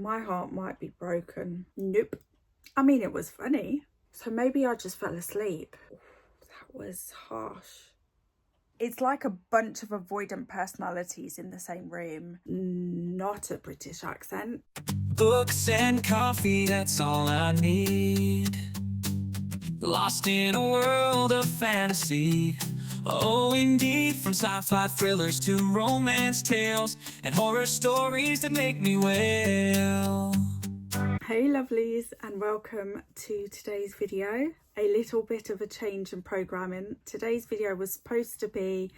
my heart might be broken. Nope. I mean, it was funny. So maybe I just fell asleep. That was harsh. It's like a bunch of avoidant personalities in the same room. Not a British accent. Books and coffee, that's all I need. Lost in a world of fantasy. Oh, indeed, from sci-fi thrillers to romance tales and horror stories that make me wail. Hey lovelies, and welcome to today's video. A little bit of a change in programming. Today's video was supposed to be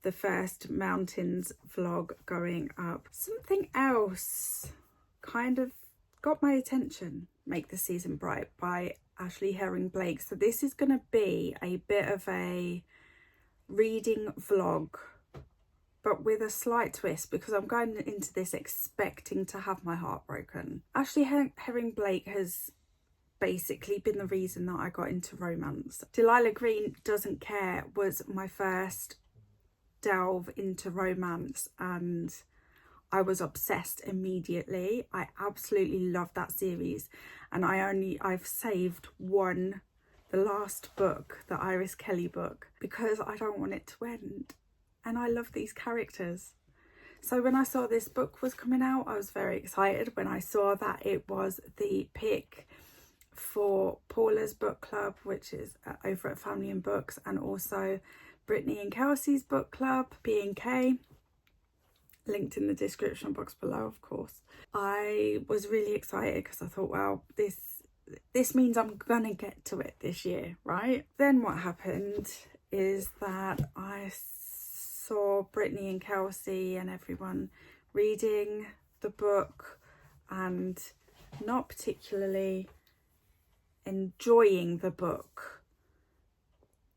the first mountains vlog going up. Something else kind of got my attention. Make the Season Bright by Ashley Herring-Blake. So this is going to be a bit of a reading vlog, but with a slight twist, because I'm going into this expecting to have my heart broken. Ashley Herring-Blake has basically been the reason that I got into romance. Delilah Green Doesn't Care was my first delve into romance, and I was obsessed immediately. I absolutely love that series, and I've saved one, the last book, the Iris Kelly book, because I don't want it to end, and I love these characters. So when I saw this book was coming out, I was very excited. When I saw that it was the pick for Paula's book club, which is over at Family and Books, and also Brittany and Kelsey's book club, B&K, linked in the description box below, of course. I was really excited because I thought, well, this means I'm gonna get to it this year, right? Then what happened is that I saw Brittany and Kelsea and everyone reading the book and not particularly enjoying the book,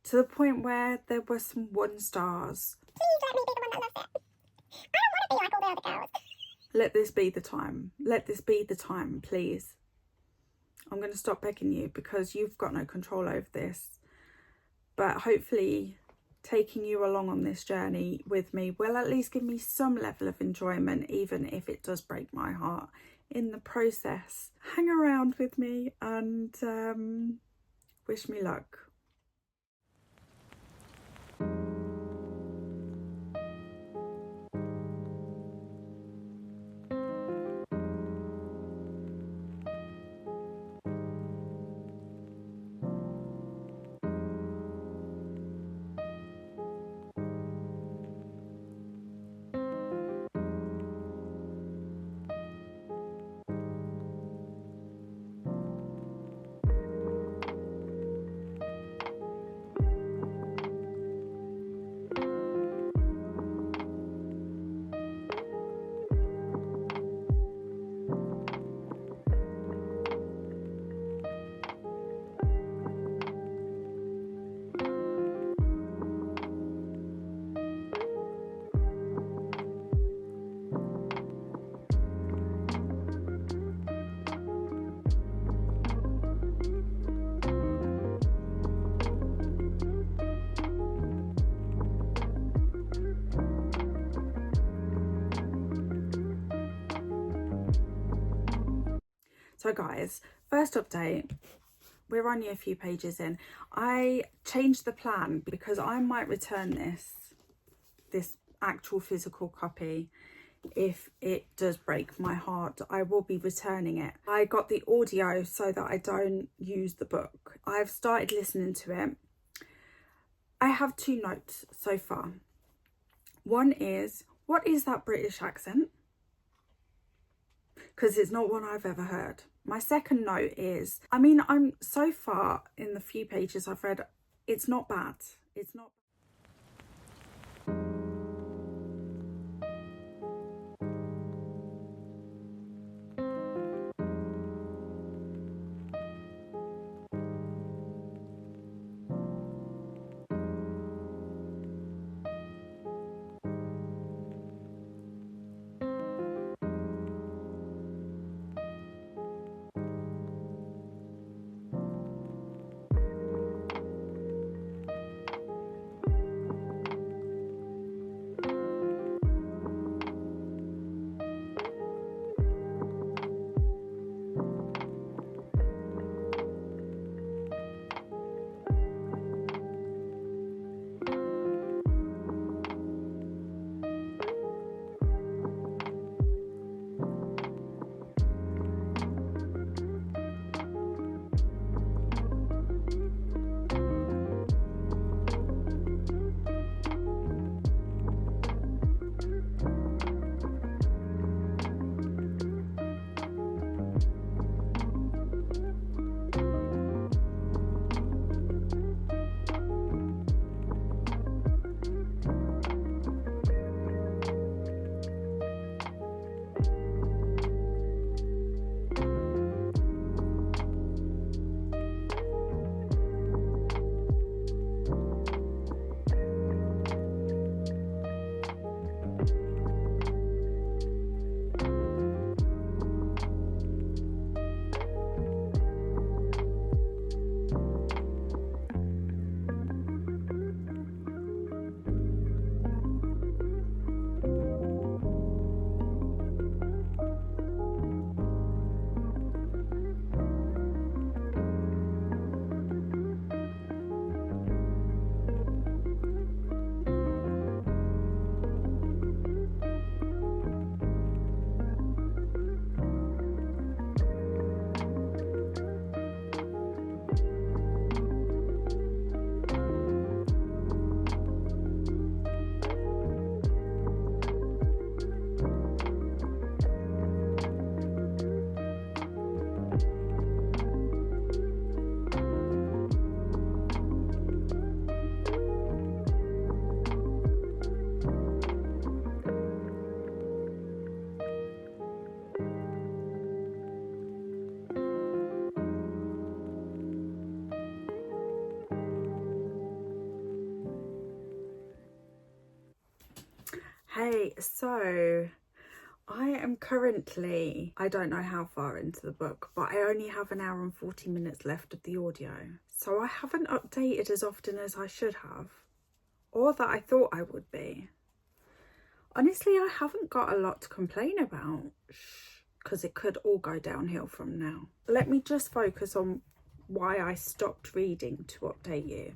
to the point where there were some 1 stars. Please let me be the one that loves it. I don't want to be like all the other girls. Let this be the time. Let this be the time, please. I'm going to stop begging you because you've got no control over this. But hopefully taking you along on this journey with me will at least give me some level of enjoyment, even if it does break my heart in the process. Hang around with me and wish me luck. So guys, first update, we're only a few pages in. I changed the plan because I might return this actual physical copy. If it does break my heart, I will be returning it. I got the audio so that I don't use the book. I've started listening to it. I have 2 notes so far. One is, what is that British accent? Because it's not one I've ever heard. My second note is, I mean, I'm so far in the few pages I've read, it's not bad. It's not. Okay, so I am currently, I don't know how far into the book, but I only have an hour and 40 minutes left of the audio. So I haven't updated as often as I should have, or that I thought I would be. Honestly, I haven't got a lot to complain about, because it could all go downhill from now. Let me just focus on why I stopped reading to update you.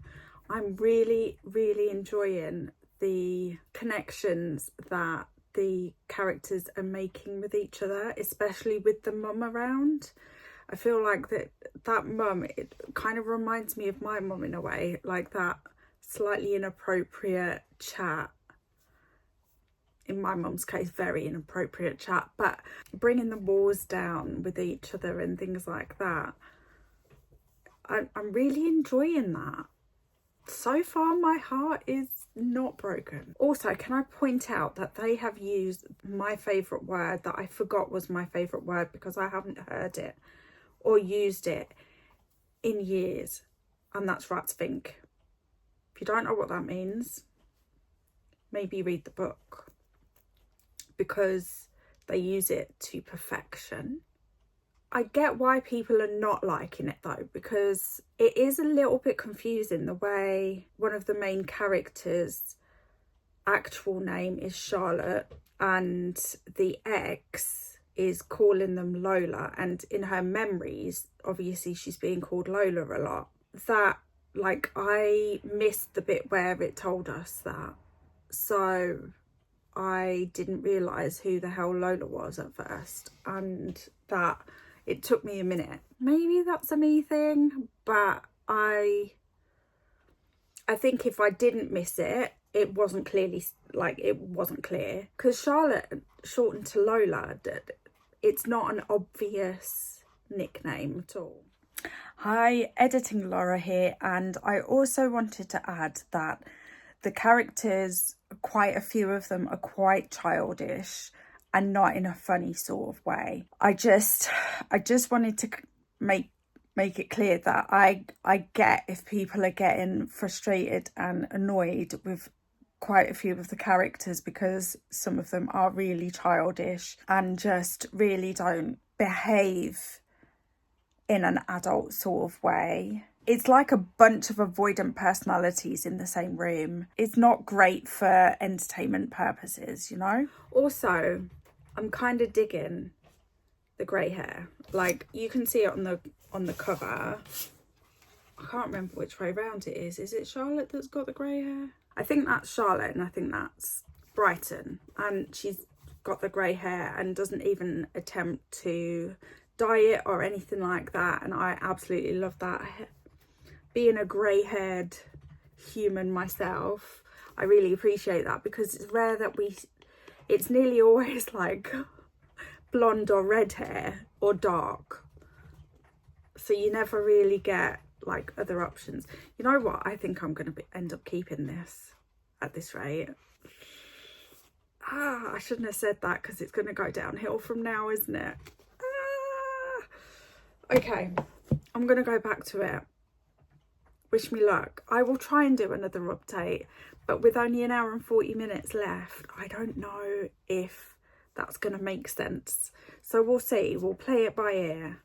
I'm really, really enjoying the connections that the characters are making with each other, especially with the mum around. I feel like that mum, it kind of reminds me of my mum in a way, like that slightly inappropriate chat. In my mum's case, very inappropriate chat, but bringing the walls down with each other and things like that. I'm really enjoying that. So far, my heart is not broken. Also, can I point out that they have used my favourite word that I forgot was my favourite word because I haven't heard it or used it in years, and that's ratsvink. If you don't know what that means, maybe read the book, because they use it to perfection. I get why people are not liking it though, because it is a little bit confusing the way one of the main characters' actual name is Charlotte and the ex is calling them Lola, and in her memories obviously she's being called Lola a lot. That, like, I missed the bit where it told us that, so I didn't realise who the hell Lola was at first, and that it took me a minute. Maybe that's a me thing, but I think if I didn't miss it, it wasn't clearly, like, it wasn't clear. Because Charlotte shortened to Lola, it's not an obvious nickname at all. Hi, Editing Laura here, and I also wanted to add that the characters, quite a few of them, are quite childish and not in a funny sort of way. I just wanted to make it clear that I get if people are getting frustrated and annoyed with quite a few of the characters, because some of them are really childish and just really don't behave in an adult sort of way. It's like a bunch of avoidant personalities in the same room. It's not great for entertainment purposes, you know? Also, I'm kind of digging the grey hair. Like, you can see it on the cover. I can't remember which way round it is. Is it Charlotte that's got the grey hair? I think that's Charlotte, and I think that's Brighton. And she's got the grey hair and doesn't even attempt to dye it or anything like that. And I absolutely love that. Being a grey-haired human myself, I really appreciate that, because it's rare that it's nearly always like blonde or red hair or dark, so you never really get like other options. You know what, I think I'm going to end up keeping this at this rate. I shouldn't have said that, because it's going to go downhill from now, isn't it? Okay, I'm going to go back to it. Wish me luck. I will try and do another update, but with only an hour and 40 minutes left, I don't know if that's going to make sense. So we'll see. We'll play it by ear.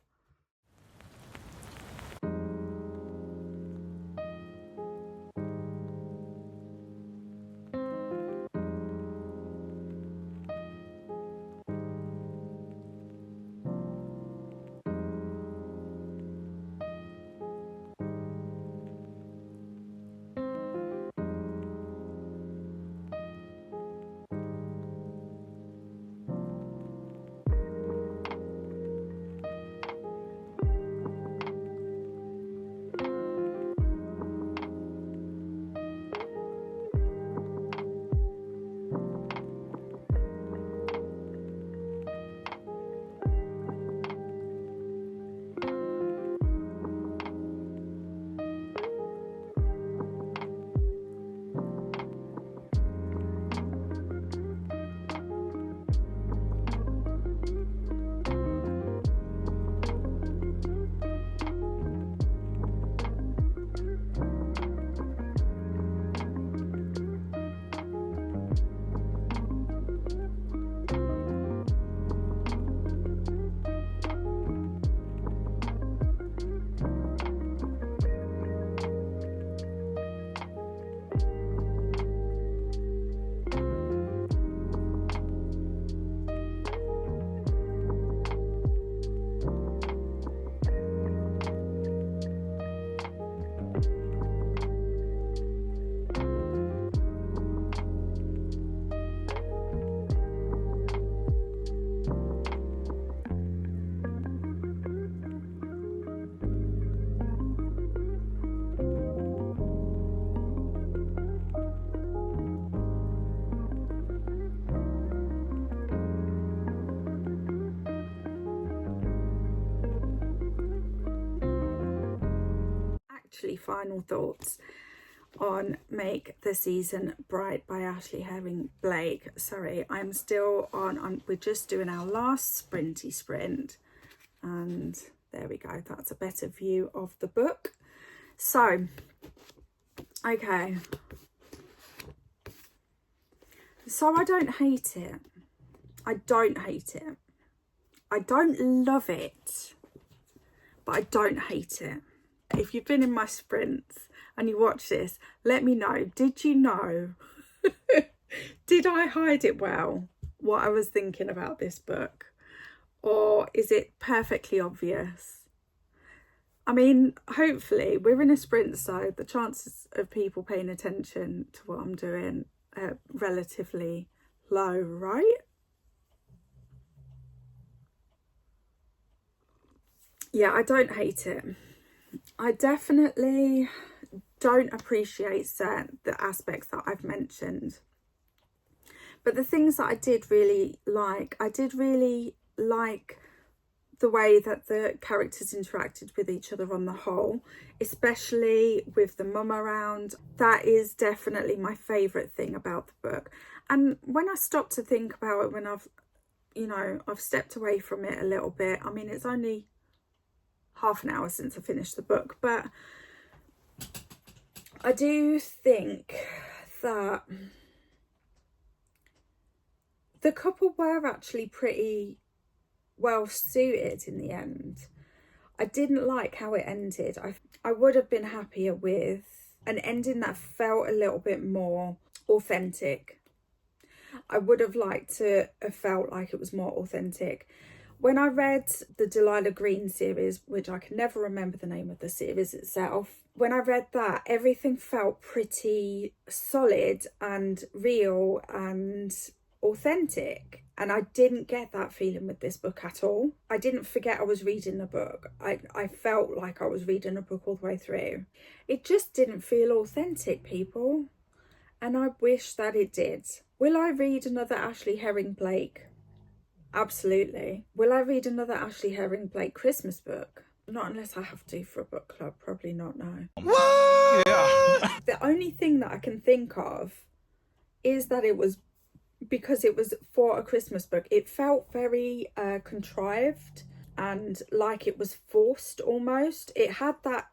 actually final thoughts on Make the Season Bright by Ashley Herring Blake. Sorry, I'm still on, we're just doing our last sprinty sprint, and there we go, that's a better view of the book. So, okay, so I don't hate it. I don't hate it. I don't love it, but I don't hate it. If you've been in my sprints and you watch this, let me know. Did you know? Did I hide it well, what I was thinking about this book? Or is it perfectly obvious? I mean, hopefully we're in a sprint, so the chances of people paying attention to what I'm doing are relatively low, right? Yeah, I don't hate it. I definitely don't appreciate the aspects that I've mentioned. But the things that I did really like the way that the characters interacted with each other on the whole, especially with the mum around. That is definitely my favourite thing about the book. And when I stop to think about it, when I've stepped away from it a little bit, I mean, it's only half an hour since I finished the book, but I do think that the couple were actually pretty well suited in the end. I didn't like how it ended. I would have been happier with an ending that felt a little bit more authentic. I would have liked to have felt like it was more authentic. When I read the Delilah Green series, which I can never remember the name of the series itself, when I read that, everything felt pretty solid and real and authentic. And I didn't get that feeling with this book at all. I didn't forget I was reading the book. I felt like I was reading a book all the way through. It just didn't feel authentic, people. And I wish that it did. Will I read another Ashley Herring Blake? Absolutely. Will I read another Ashley Herring Blake Christmas book? Not unless I have to for a book club. Probably not, no. What? Yeah. The only thing that I can think of is that it was because it was for a Christmas book. It felt very contrived and like it was forced almost. It had that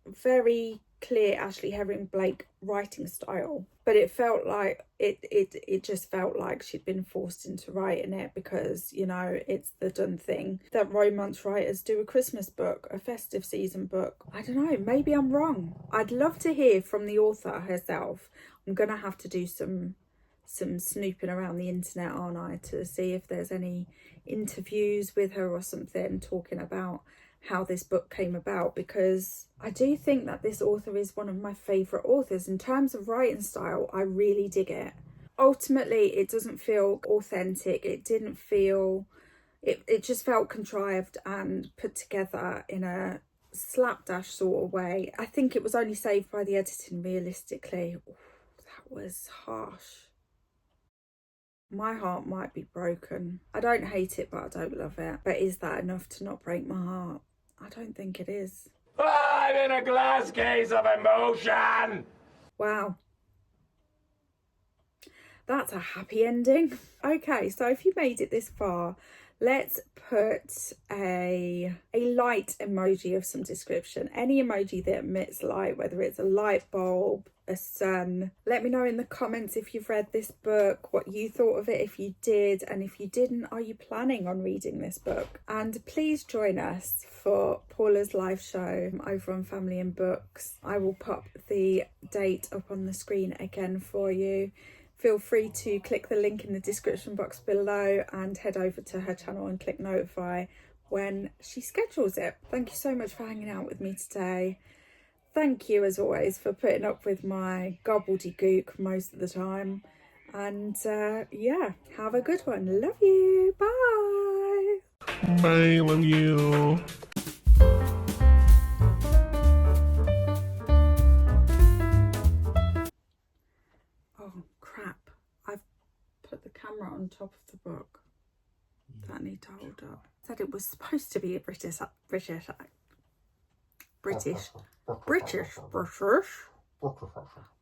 very clear Ashley Herring Blake writing style, but it felt like it just felt like she'd been forced into writing it because, you know, it's the done thing that romance writers do a Christmas book, a festive season book. I don't know, maybe I'm wrong. I'd love to hear from the author herself. I'm gonna have to do some snooping around the internet, aren't I, to see if there's any interviews with her or something talking about how this book came about, because I do think that this author is one of my favourite authors. In terms of writing style, I really dig it. Ultimately, it doesn't feel authentic. It didn't feel... It just felt contrived and put together in a slapdash sort of way. I think it was only saved by the editing, realistically. Ooh, that was harsh. My heart might be broken. I don't hate it, but I don't love it. But is that enough to not break my heart? I don't think it is. I'm in a glass case of emotion! Wow. That's a happy ending. Okay, so if you made it this far, let's put a light emoji of some description. Any emoji that emits light, whether it's a light bulb, a sun. Let me know in the comments if you've read this book, what you thought of it, if you did, and if you didn't, are you planning on reading this book? And please join us for Paula's live show over on Family and Books. I will pop the date up on the screen again for you. Feel free to click the link in the description box below and head over to her channel and click notify when she schedules it. Thank you so much for hanging out with me today. Thank you, as always, for putting up with my gobbledygook most of the time. And yeah, have a good one. Love you. Bye. I love you. Oh, crap. I've put the camera on top of the book. That I need to hold up. Said it was supposed to be a British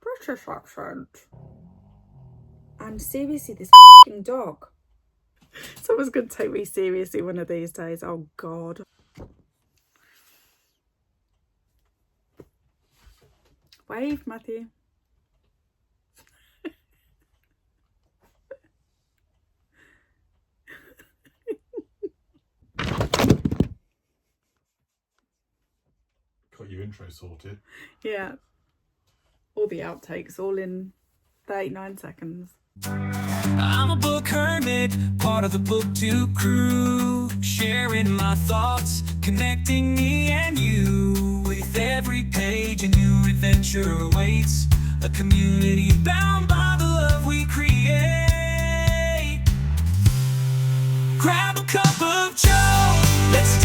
British accent. And seriously, this f***ing dog. Someone's going to take me seriously one of these days. Oh, God. Wave, Matthew. Got your intro sorted. Yeah. All the outtakes, all in 39 seconds. I'm a book hermit, part of the booktube crew, sharing my thoughts, connecting me and you. With every page a new adventure awaits, a community bound by the love we create. Grab a cup of joe, let's